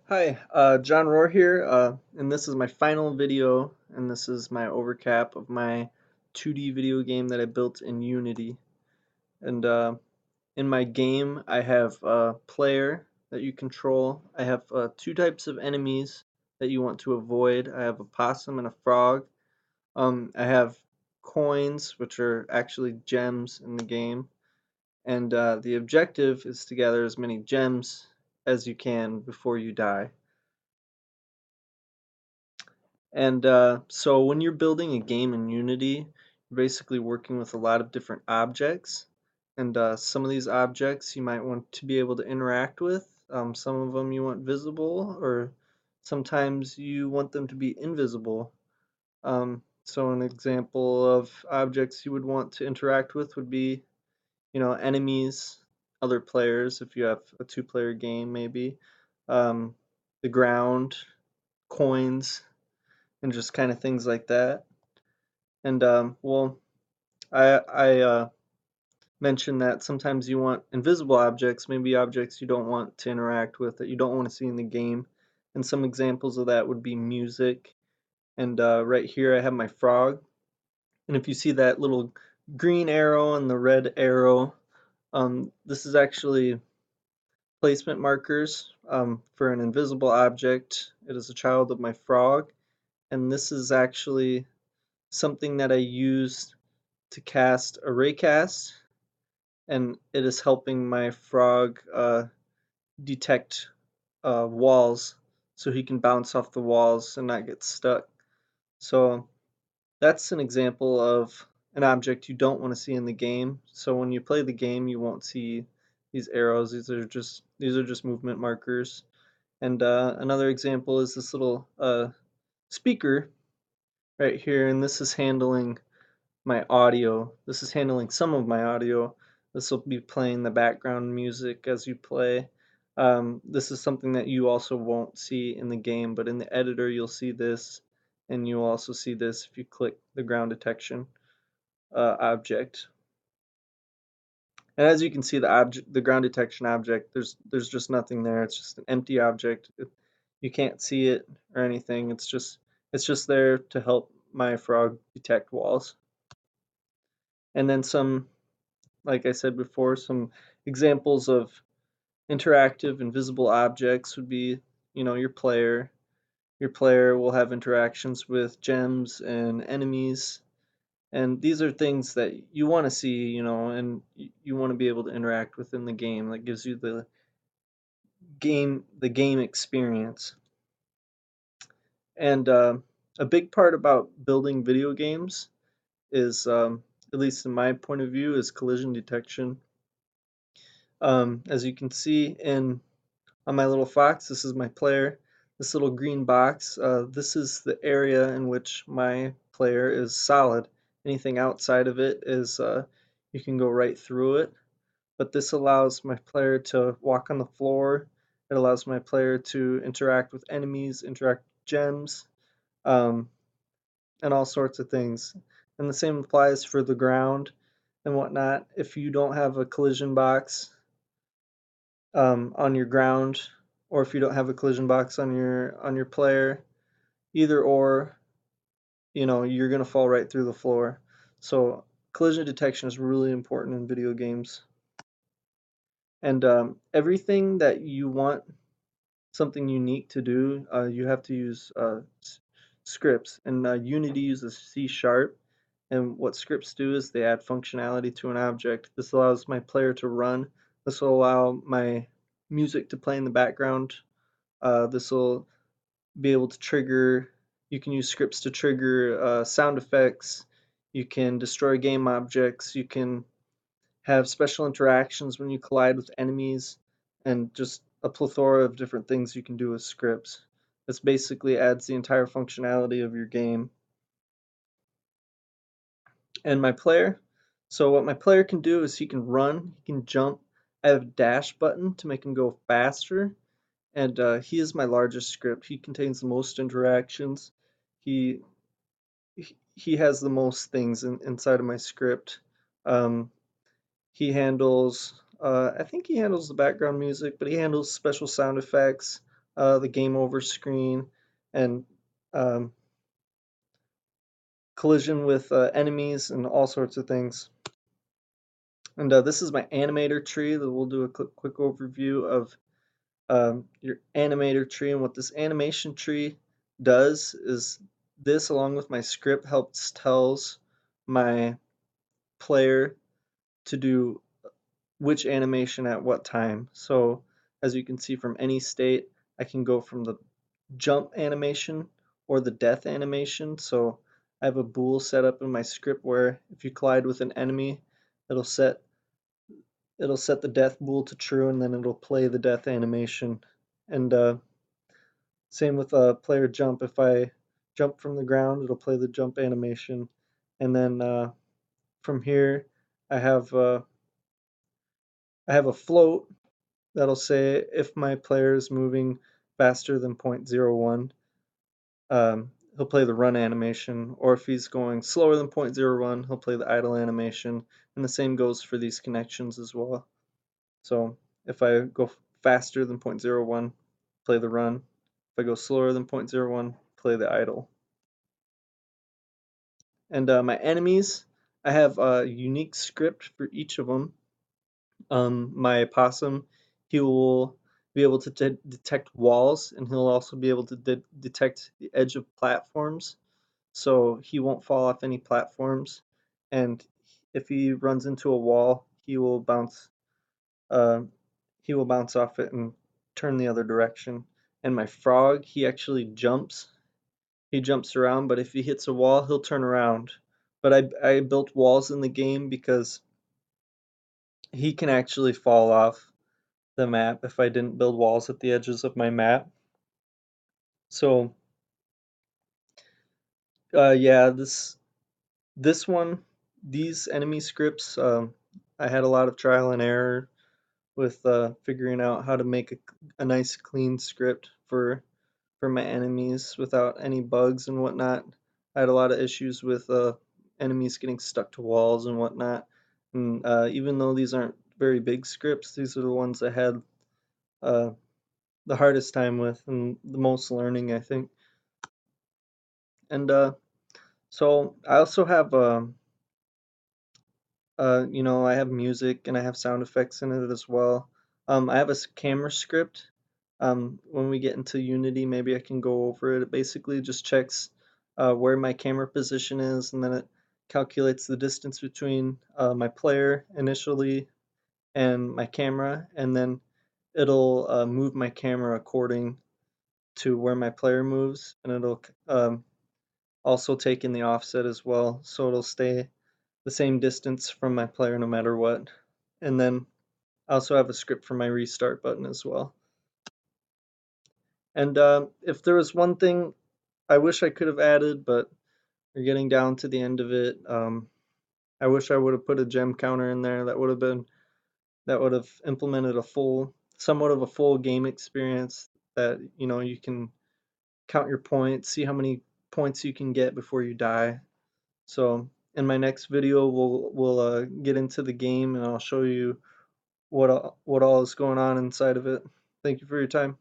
Hi, John Rohr here, and this is my final video, and this is my overcap of my 2D video game that I built in Unity. And in my game, I have a player that you control. I have two types of enemies that you want to avoid. I have a possum and a frog. I have coins, which are actually gems in the game, and the objective is to gather as many gems as you can before you die. And so when you're building a game in Unity, you're basically working with a lot of different objects. And some of these objects you might want to be able to interact with. Some of them you want visible, or sometimes you want them to be invisible. So an example of objects you would want to interact with would be, enemies, other players, if you have a two-player game maybe, um, the ground, coins, and just kind of things like that. And well, I mentioned that sometimes you want invisible objects, maybe objects you don't want to interact with, that you don't want to see in the game. And some examples of that would be music. And right here I have my frog. And if you see that little green arrow and the red arrow, this is actually placement markers for an invisible object. It is a child of my frog. And this is actually something that I used to cast a raycast, and it is helping my frog detect walls so he can bounce off the walls and not get stuck. So that's an example of an object you don't want to see in the game. So when you play the game, you won't see these arrows. These are just movement markers. And another example is this little speaker right here, and this is handling my audio. This is handling some of my audio. This will be playing the background music as you play. This is something that you also won't see in the game, but in the editor you'll see this, and you'll also see this if you click the ground detection object. And as you can see, the ground detection object, there's just nothing there. It's just an empty object. You can't see it or anything. It's just there to help my frog detect walls. And then some, like I said before, some examples of interactive and visible objects would be, your player. Your player will have interactions with gems and enemies, and these are things that you want to see, and you want to be able to interact within the game. That gives you the game experience. And a big part about building video games is, at least in my point of view, is collision detection. As you can see on my little fox, this is my player. This little green box, this is the area in which my player is solid. Anything outside of it is, you can go right through it. But this allows my player to walk on the floor. It allows my player to interact with enemies, interact with gems, um, and all sorts of things. And the same applies for the ground and whatnot. If you don't have a collision box, on your ground, or if you don't have a collision box on your player, either or, you're gonna fall right through the floor. So collision detection is really important in video games. And everything that you want something unique to do, you have to use scripts. And Unity uses C sharp. And what scripts do is they add functionality to an object. This allows my player to run. This will allow my music to play in the background. This will be able to trigger, you can use scripts to trigger sound effects. You can destroy game objects. You can have special interactions when you collide with enemies, and just a plethora of different things you can do with scripts. This basically adds the entire functionality of your game. And my player, so what my player can do is he can run, he can jump. I have a dash button to make him go faster, and he is my largest script. He contains the most interactions. He he has the most things inside of my script. Um, he handles, I think he handles the background music, but he handles special sound effects. the game over screen, and um, collision with enemies and all sorts of things. And this is my animator tree that we'll do a quick overview of your animator tree. And what this animation tree does is this, along with my script, helps tells my player to do which animation at what time. So as you can see, from any state, I can go from the jump animation or the death animation. So I have a bool set up in my script where if you collide with an enemy, it'll set the death bool to true, and then it'll play the death animation. And same with player jump. If I jump from the ground, it'll play the jump animation. And then from here, I have uh, I have a float that'll say if my player is moving faster than 0.01, he'll play the run animation, or if he's going slower than 0.01, he'll play the idle animation. And the same goes for these connections as well. So if I go faster than 0.01, play the run. If I go slower than 0.01, play the idle. And my enemies, I have a unique script for each of them. My opossum, he will be able to detect walls, and he'll also be able to detect the edge of platforms. So he won't fall off any platforms. And if he runs into a wall, uh, he will bounce off it and turn the other direction. And my frog, he actually jumps. He jumps around, but if he hits a wall, he'll turn around. But I built walls in the game because he can actually fall off the map if I didn't build walls at the edges of my map. So yeah, this one, these enemy scripts, I had a lot of trial and error with figuring out how to make a nice clean script for my enemies without any bugs and whatnot. I had a lot of issues with enemies getting stuck to walls and whatnot. And even though these aren't very big scripts, these are the ones I had uh, the hardest time with and the most learning, I think. And so I also have, I have music and I have sound effects in it as well. I have a camera script. When we get into Unity, maybe I can go over it. It basically just checks where my camera position is, and then it calculates the distance between my player initially and my camera, and then it'll move my camera according to where my player moves, and it'll also take in the offset as well, so it'll stay the same distance from my player no matter what. And then I also have a script for my restart button as well. And if there was one thing I wish I could have added, but we're getting down to the end of it, I wish I would have put a gem counter in there. That would have implemented somewhat of a full game experience that you can count your points, see how many points you can get before you die. So in my next video, we'll get into the game and I'll show you what all is going on inside of it. Thank you for your time.